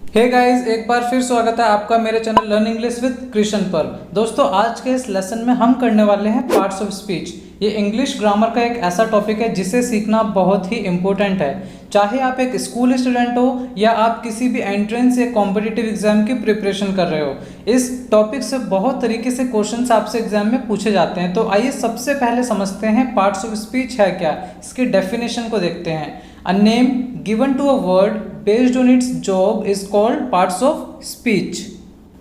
Hey guys, एक बार फिर स्वागत है आपका मेरे channel learn English with Krishna पर। दोस्तों, आज के इस लेसन में हम करने वाले हैं पार्ट्स ऑफ स्पीच। ये इंग्लिश ग्रामर का एक ऐसा टॉपिक है जिसे सीखना बहुत ही इम्पोर्टेंट है। चाहे आप एक स्कूल स्टूडेंट हो या आप किसी भी एंट्रेंस या कॉम्पिटिटिव एग्जाम की प्रिपरेशन कर रहे हो, इस टॉपिक से बहुत तरीके से क्वेश्चंस आपसे एग्जाम में पूछे जाते हैं। तो आइए सबसे पहले समझते हैं पार्ट्स ऑफ स्पीच है क्या, इसकी डेफिनेशन को देखते हैं। A name given to a word based on its job is called parts of speech।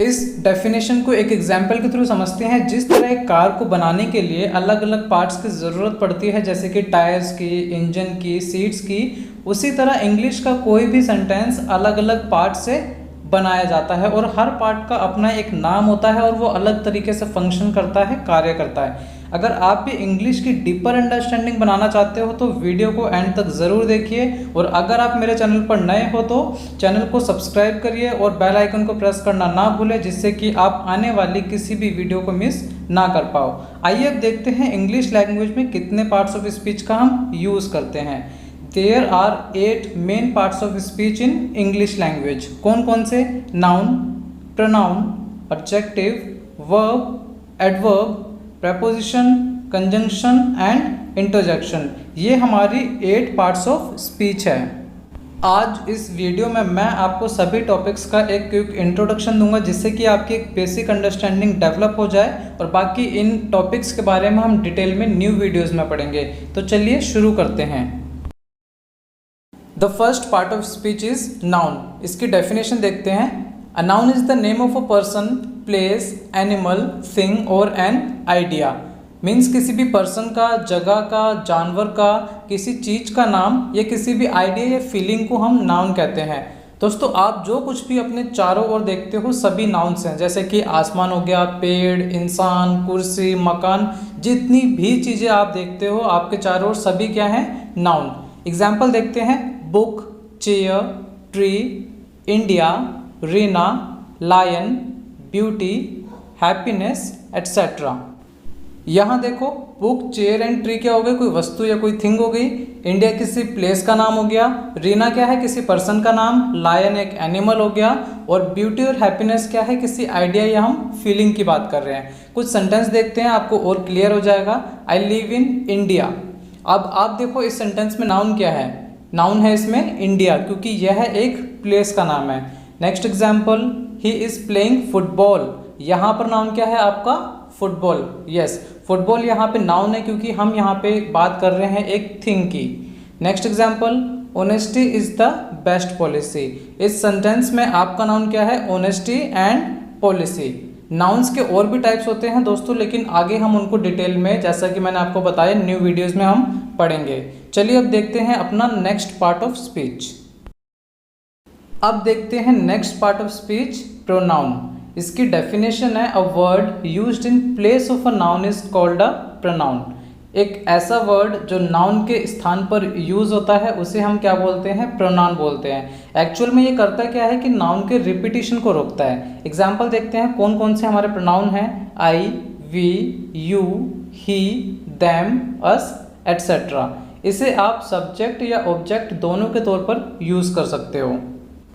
इस डेफिनेशन को एक एग्जाम्पल के थ्रू समझते हैं। जिस तरह एक कार को बनाने के लिए अलग अलग पार्ट्स की ज़रूरत पड़ती है, जैसे कि टायर्स की, इंजन की, सीट्स की, उसी तरह इंग्लिश का कोई भी सेंटेंस अलग अलग पार्ट से बनाया जाता है और हर पार्ट का अपना एक नाम होता है और वो अलग तरीके से फंक्शन करता है, कार्य करता है। अगर आप भी इंग्लिश की डीपर अंडरस्टैंडिंग बनाना चाहते हो तो वीडियो को एंड तक ज़रूर देखिए, और अगर आप मेरे चैनल पर नए हो तो चैनल को सब्सक्राइब करिए और बेल आइकन को प्रेस करना ना भूलें, जिससे कि आप आने वाली किसी भी वीडियो को मिस ना कर पाओ। आइए अब देखते हैं इंग्लिश लैंग्वेज में कितने पार्ट्स ऑफ स्पीच का हम यूज़ करते हैं। There are 8 main parts of speech in English language. कौन कौन से? Noun, pronoun, adjective, verb, adverb, preposition, conjunction and interjection। ये हमारी 8 पार्ट्स ऑफ स्पीच है। आज इस वीडियो में मैं आपको सभी टॉपिक्स का एक क्विक इंट्रोडक्शन दूंगा, जिससे कि आपकी एक बेसिक अंडरस्टैंडिंग डेवलप हो जाए, और बाकी इन टॉपिक्स के बारे में हम डिटेल में न्यू वीडियोस में पढ़ेंगे। तो चलिए शुरू करते हैं। The first part of speech is noun. इसकी डेफिनेशन देखते हैं। A noun is the name of a person, place, animal, thing और एन आइडिया। मीन्स किसी भी पर्सन का, जगह का, जानवर का, किसी चीज़ का नाम या किसी भी आइडिया या फीलिंग को हम नाउन कहते हैं। दोस्तों, आप जो कुछ भी अपने चारों ओर देखते हो सभी नाउन्स हैं, जैसे कि आसमान हो गया, पेड़, इंसान, कुर्सी, मकान, जितनी भी चीज़ें आप देखते हो आपके चारों ओर सभी क्या हैं? नाउन। एग्जाम्पल देखते हैं। Book, chair, tree, India, Reena, lion, beauty, happiness etcetera. यहाँ देखो, बुक, चेयर एंड ट्री क्या हो गई? कोई वस्तु या कोई थिंग हो गई। इंडिया किसी प्लेस का नाम हो गया। रीना क्या है? किसी पर्सन का नाम। लायन एक एनिमल हो गया। और ब्यूटी और हैप्पीनेस क्या है? किसी आइडिया या हम फीलिंग की बात कर रहे हैं। कुछ सेंटेंस देखते हैं, आपको और क्लियर हो जाएगा। I live in India. अब आप देखो इस सेंटेंस में नाउन क्या है? नाउन है इसमें इंडिया, क्योंकि यह एक प्लेस का नाम है। Next example, he is playing football. यहाँ पर नाउन क्या है आपका? फुटबॉल। यस, फुटबॉल यहाँ पे नाउन है, क्योंकि हम यहाँ पे बात कर रहे हैं एक थिंग की। Next example, honesty is the best policy. इस सेंटेंस में आपका नाउन क्या है? Honesty and policy. नाउन्स के और भी टाइप्स होते हैं दोस्तों, लेकिन आगे हम उनको डिटेल में, जैसा कि मैंने आपको बताया, न्यू वीडियोज में हम पढ़ेंगे। चलिए अब देखते हैं अपना नेक्स्ट पार्ट ऑफ स्पीच। अब देखते हैं next part of speech, pronoun. इसकी डेफिनेशन है, अ word used in place of a noun is called a pronoun. एक ऐसा वर्ड जो नाउन के स्थान पर यूज होता है उसे हम क्या बोलते हैं? प्रोनाउन बोलते हैं। एक्चुअल में ये करता क्या है कि नाउन के रिपीटिशन को रोकता है। एग्जाम्पल देखते हैं कौन कौन से हमारे प्रोनाउन हैं। I, we, you, he, them, us etcetera. इसे आप सब्जेक्ट या ऑब्जेक्ट दोनों के तौर पर यूज कर सकते हो।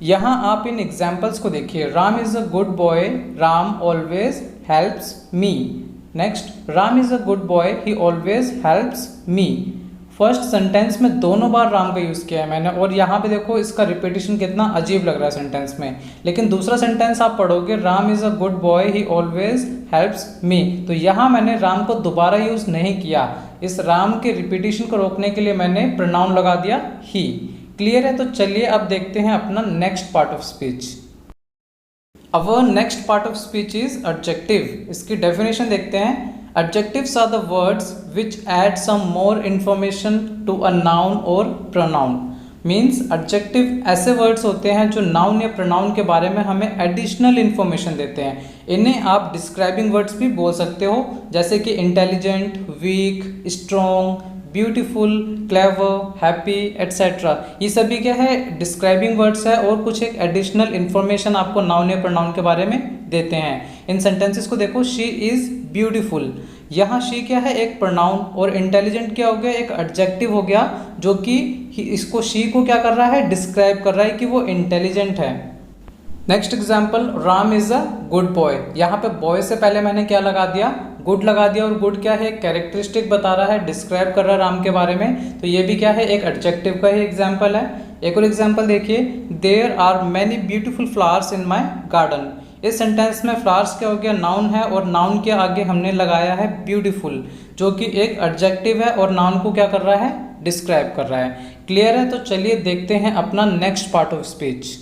यहाँ आप इन एग्जाम्पल्स को देखिए। Ram is a good boy, Ram always helps me. Next, Ram is a good boy, he always helps me. First sentence में दोनों बार राम का यूज़ किया है मैंने, और यहाँ पे देखो इसका रिपीटिशन कितना अजीब लग रहा है सेंटेंस में। लेकिन दूसरा सेंटेंस आप पढ़ोगे, Ram is a good boy, he always helps me, तो यहाँ मैंने राम को दोबारा यूज़ नहीं किया। इस राम के रिपीटिशन को रोकने के लिए मैंने प्रोनाउन लगा दिया ही। क्लियर है? तो चलिए अब देखते हैं अपना next part of speech. Our next part of speech is adjective. इसकी डेफिनेशन देखते हैं। Adjectives are the words which add some more information to a noun और प्रोनाउन। मीन्स एडजेक्टिव ऐसे वर्ड्स होते हैं जो नाउन या प्रोनाउन के बारे में हमें एडिशनल इन्फॉर्मेशन देते हैं। इन्हें आप डिस्क्राइबिंग वर्ड्स भी बोल सकते हो, जैसे कि intelligent, weak, strong, beautiful, clever, happy etcetera. ये सभी क्या है? डिस्क्राइबिंग वर्ड्स है, और कुछ एक एडिशनल इन्फॉर्मेशन आपको नाउन या प्रोनाउन के बारे में देते हैं। इन सेंटेंसेस को देखो। She is beautiful. यहाँ शी क्या है? एक प्रोनाउन। और इंटेलिजेंट क्या हो गया? एक एडजेक्टिव हो गया, जो कि इसको शी को क्या कर रहा है? डिस्क्राइब कर रहा है कि वो इंटेलिजेंट है। Next example, Ram is a good boy. यहाँ पे बॉय से पहले मैंने क्या लगा दिया, गुड लगा दिया। और गुड क्या है, कैरेक्टरिस्टिक बता रहा है, डिस्क्राइब कर रहा है राम के बारे में, तो ये भी क्या है, एक एडजेक्टिव का ही एग्जाम्पल है। एक और एग्जाम्पल देखिए, there are many beautiful flowers in my garden. इस सेंटेंस में फ्लावर्स क्या हो गया, नाउन है, और नाउन के आगे हमने लगाया है ब्यूटीफुल, जो कि एक एडजेक्टिव है और नाउन को क्या कर रहा है, डिस्क्राइब कर रहा है। क्लियर है? तो चलिए देखते हैं अपना next part of speech.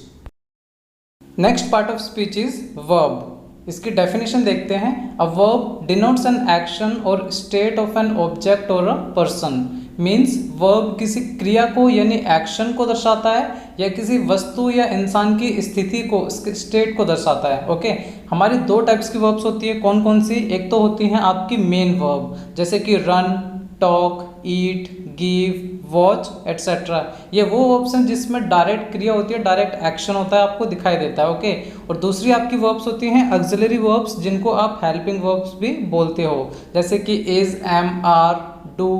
Next part of speech is verb. इसकी डेफिनेशन देखते हैं। A verb denotes an action और स्टेट ऑफ एन ऑब्जेक्ट और अ पर्सन। मीन्स वर्ब किसी क्रिया को यानी एक्शन को दर्शाता है, या किसी वस्तु या इंसान की स्थिति को, स्टेट को दर्शाता है। ओके, हमारी दो टाइप्स की वर्ब्स होती है। कौन कौन सी? एक तो होती हैं आपकी मेन वर्ब, जैसे कि रन, टॉक, ईट, गिव, वॉच एट्सेट्रा। ये वो वर्ब्स हैं जिसमें डायरेक्ट क्रिया होती है, डायरेक्ट एक्शन होता है, आपको दिखाई देता है। ओके, और दूसरी आपकी वर्ब्स होती हैं ऑक्सिलरी वर्ब्स, जिनको आप हेल्पिंग वर्ब्स भी बोलते हो, जैसे कि is, am, are, do,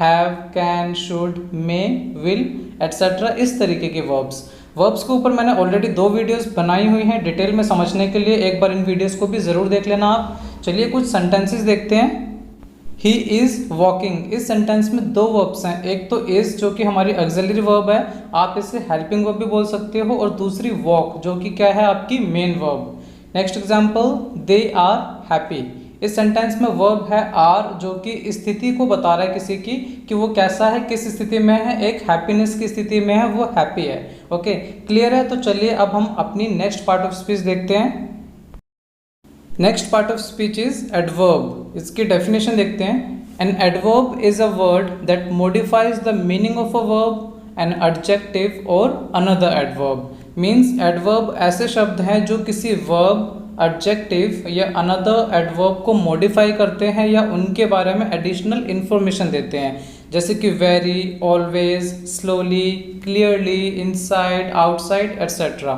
have, can, should, may, will etcetera. इस तरीके के वर्ब्स के ऊपर मैंने ऑलरेडी 2 वीडियोस बनाई हुई हैं डिटेल में समझने के लिए, एक बार इन वीडियोस को भी ज़रूर देख लेना आप। चलिए कुछ सेंटेंसेस देखते हैं। ही इज़ वॉकिंग, इस सेंटेंस में 2 वर्ब्स हैं। एक तो इज़, जो कि हमारी ऑक्सिलरी वर्ब है, आप इसे हेल्पिंग वर्ब भी बोल सकते हो, और दूसरी वॉक, जो कि क्या है, आपकी main verb. Next example, they are happy. इस सेंटेंस में वर्ब है आर, जो कि स्थिति को बता रहा है किसी की, कि वो कैसा है, किस स्थिति में है, एक हैप्पीनेस की स्थिति में है, वो हैप्पी है। ओके, क्लियर है? तो चलिए अब हम अपनी नेक्स्ट पार्ट ऑफ स्पीच देखते हैं। Next part of speech is adverb. इसकी डेफिनेशन देखते हैं। An adverb is a word that modifies the meaning of a verb, an adjective और अनदर एडवर्ब। मीन्स एडवर्ब ऐसे शब्द हैं जो किसी वर्ब, एडजेक्टिव या अनदर एडवर्ब को मॉडिफाई करते हैं या उनके बारे में एडिशनल इन्फॉर्मेशन देते हैं, जैसे कि very, always, slowly, clearly, inside, outside etcetera.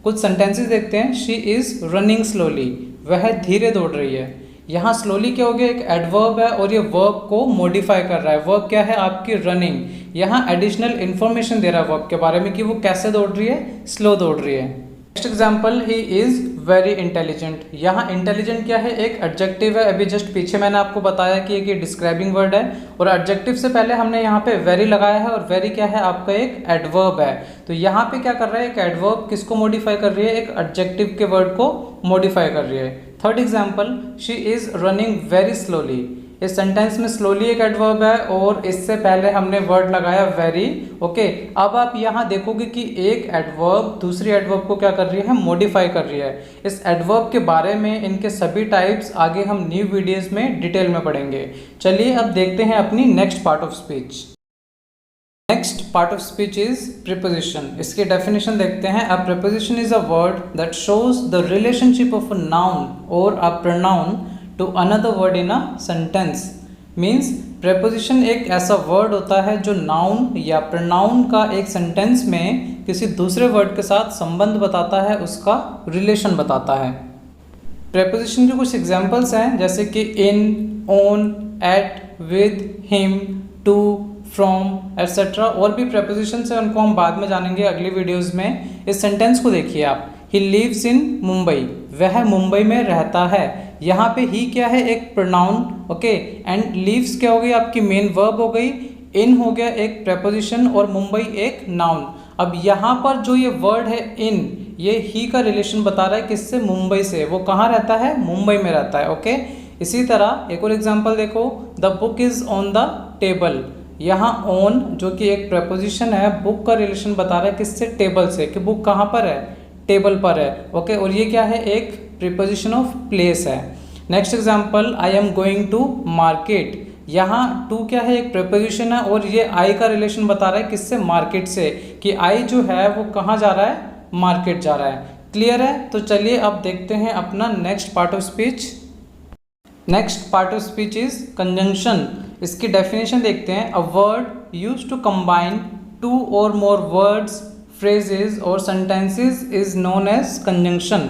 कुछ सेंटेंसेस देखते हैं। शी इज़ रनिंग स्लोली, वह धीरे दौड़ रही है। यहाँ स्लोली क्या हो गया, एक एडवर्ब है और ये वर्ब को मॉडिफाई कर रहा है। वर्ब क्या है, आपकी रनिंग। यहाँ एडिशनल इन्फॉर्मेशन दे रहा है वर्ब के बारे में कि वो कैसे दौड़ रही है, स्लो दौड़ रही है। Next example, he is very intelligent. यहाँ इंटेलिजेंट क्या है, एक एडजेक्टिव है। अभी जस्ट पीछे मैंने आपको बताया कि एक ये डिस्क्राइबिंग वर्ड है, और एडजेक्टिव से पहले हमने यहाँ पे वेरी लगाया है, और वेरी क्या है, आपका एक एडवर्ब है। तो यहाँ पे क्या कर रहा है, एक एडवर्ब किसको मॉडिफाई कर रही है, एक एडजेक्टिव के वर्ड को मॉडिफाई कर रही है। Third example, she is running very slowly. इस सेंटेंस में स्लोली एक एडवर्ब है, और इससे पहले हमने वर्ड लगाया वेरी। ओके, अब आप यहाँ देखोगे कि एक एडवर्ब दूसरी एडवर्ब को क्या कर रही है, मॉडिफाई कर रही है। इस एडवर्ब के बारे में, इनके सभी टाइप्स आगे हम न्यू वीडियोस में डिटेल में पढ़ेंगे। चलिए अब देखते हैं अपनी next part of speech. Next part of speech is preposition. इसकी डेफिनेशन देखते हैं। A preposition is a word that shows the relationship of a noun और a pronoun to another word in a sentence. Means preposition एक ऐसा word होता है जो noun या प्रोनाउन का एक सेंटेंस में किसी दूसरे वर्ड के साथ संबंध बताता है, उसका रिलेशन बताता है। प्रीपोजिशन के कुछ एग्जाम्पल्स हैं, जैसे कि in, on, at, with, him, to, from etcetera. और भी प्रीपोजिशंस हैं, उनको हम बाद में जानेंगे अगली वीडियोस में। इस सेंटेंस को देखिए आप, ही लिव्स इन मुंबई, वह मुंबई में रहता है। यहाँ पे ही क्या है, एक प्रोनाउन। ओके, एंड लिव्स क्या हो गई, आपकी मेन वर्ब हो गई। इन हो गया एक प्रीपोजिशन, और मुंबई एक नाउन। अब यहाँ पर जो ये वर्ड है इन, ये ही का रिलेशन बता रहा है किससे, मुंबई से। वो कहाँ रहता है, मुंबई में रहता है। ओके, इसी तरह एक और एग्जाम्पल देखो, the book is on the table. यहाँ ऑन जो कि एक प्रीपोजिशन है, बुक का रिलेशन बता रहा है किससे, टेबल से, कि बुक कहाँ पर है, टेबल पर है। ओके, और ये क्या है, एक प्रीपोजिशन ऑफ प्लेस है। Next example, I am going to market. यहाँ टू क्या है, एक प्रीपोजिशन है, और ये आई का रिलेशन बता रहा है किससे, मार्केट से, कि आई जो है वो कहाँ जा रहा है, मार्केट जा रहा है। क्लियर है? तो चलिए अब देखते हैं अपना next part of speech. Next part of speech is conjunction. इसकी डेफिनेशन देखते हैं। A word used to combine two or more words, phrases or sentences is known as conjunction.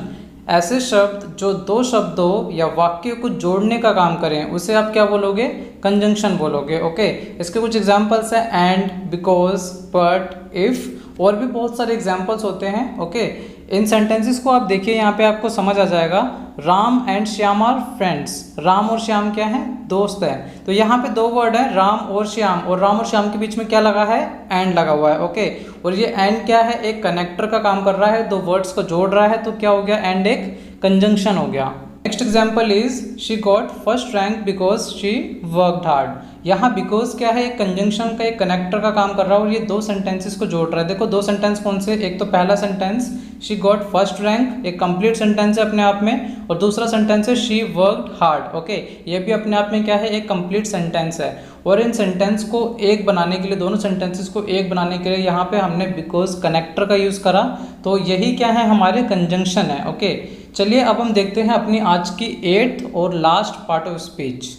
ऐसे शब्द जो दो शब्दों या वाक्य को जोड़ने का काम करें, उसे आप क्या बोलोगे, कंजंक्शन बोलोगे। ओके, इसके कुछ एग्जांपल्स हैं, एंड, बिकॉज, बट, इफ, और भी बहुत सारे एग्जांपल्स होते हैं। ओके, इन सेंटेंसेस को आप देखिए, यहाँ पे आपको समझ आ जाएगा। Ram and Shyam are friends. Ram और श्याम क्या हैं? दोस्त हैं। तो यहाँ पे दो वर्ड है, राम और श्याम, और राम और श्याम के बीच में क्या लगा है? एंड लगा हुआ है। ओके, और ये एंड क्या है? एक कनेक्टर का काम कर रहा है, दो वर्ड्स को जोड़ रहा है, तो क्या हो गया? एंड एक कंजंक्शन हो गया। Next example is she got first rank because she worked hard. यहाँ बिकॉज क्या है? एक कंजंक्शन का, एक कनेक्टर का काम कर रहा है और ये दो सेंटेंसेस को जोड़ रहा है। देखो दो सेंटेंस कौन से? एक तो पहला sentence she got first rank, एक कंप्लीट सेंटेंस है अपने आप में, और दूसरा सेंटेंस है शी वर्कड हार्ड। ओके, ये भी अपने आप में क्या है? एक कंप्लीट सेंटेंस है। और इन सेंटेंस को एक बनाने के लिए, दोनों सेंटेंसेस को एक बनाने के लिए यहाँ पे हमने बिकॉज कनेक्टर का यूज़ करा, तो यही क्या है? हमारे कंजंक्शन है। ओके, चलिए अब हम देखते हैं अपनी आज की 8th और last part of speech.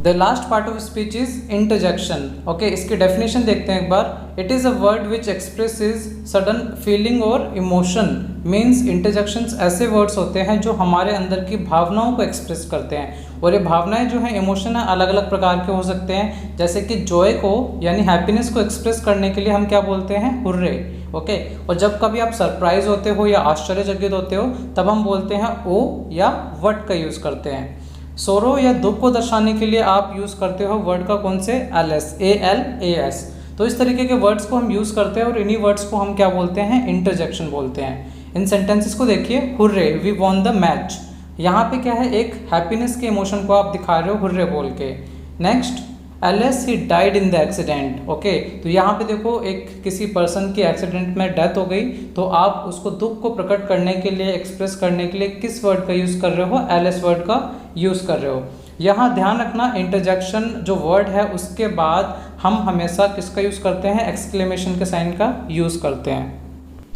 The last part of speech is interjection. Okay, इसकी डेफिनेशन देखते हैं एक बार। It is a word which expresses sudden feeling और इमोशन। मीन्स इंटरजेक्शंस ऐसे वर्ड्स होते हैं जो हमारे अंदर की भावनाओं को एक्सप्रेस करते हैं, और ये भावनाएं जो हैं, इमोशन है, अलग अलग प्रकार के हो सकते हैं। जैसे कि जॉय को यानी हैप्पीनेस को एक्सप्रेस करने के लिए हम क्या बोलते हैं? हुर्रे। ओके, और जब कभी आप सरप्राइज होते हो या आश्चर्यचकित होते हो, तब हम बोलते हैं ओ या वट का यूज़ करते हैं। सोरो या दुख को दर्शाने के लिए आप यूज़ करते हो वर्ड का कौन से? LS, ALAS। तो इस तरीके के वर्ड्स को हम यूज़ करते हैं और इन्हीं वर्ड्स को हम क्या बोलते हैं? इंटरजेक्शन बोलते हैं। इन सेंटेंसेस को देखिए। Hurray, we won the match. यहाँ पे क्या है? एक हैप्पीनेस के इमोशन को आप दिखा रहे हो हुर्रे बोल के। Next, LS he died in the accident. Okay, तो यहाँ पे देखो एक किसी पर्सन की एक्सीडेंट में डेथ हो गई, तो आप उसको दुख को प्रकट करने के लिए, एक्सप्रेस करने के लिए किस वर्ड का यूज़ कर रहे हो? एलएस वर्ड का यूज़ कर रहे हो। यहाँ ध्यान रखना, इंटरजेक्शन जो वर्ड है उसके बाद हम हमेशा किसका यूज़ करते हैं? एक्सक्लेमेशन के साइन का यूज़ करते हैं।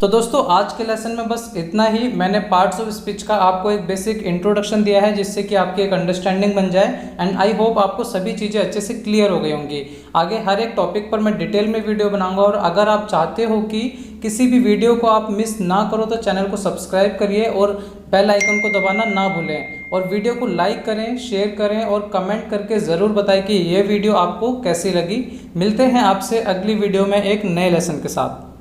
तो दोस्तों आज के लेसन में बस इतना ही। मैंने पार्ट्स ऑफ स्पीच का आपको एक बेसिक इंट्रोडक्शन दिया है जिससे कि आपकी एक अंडरस्टैंडिंग बन जाए, एंड आई होप आपको सभी चीज़ें अच्छे से क्लियर हो गई होंगी। आगे हर एक टॉपिक पर मैं डिटेल में वीडियो बनाऊंगा, और अगर आप चाहते हो कि किसी भी वीडियो को आप मिस ना करो तो चैनल को सब्सक्राइब करिए और बेल आइकन को दबाना ना भूलें, और वीडियो को लाइक करें, शेयर करें और कमेंट करके ज़रूर बताएं कि ये वीडियो आपको कैसी लगी। मिलते हैं आपसे अगली वीडियो में एक नए लेसन के साथ।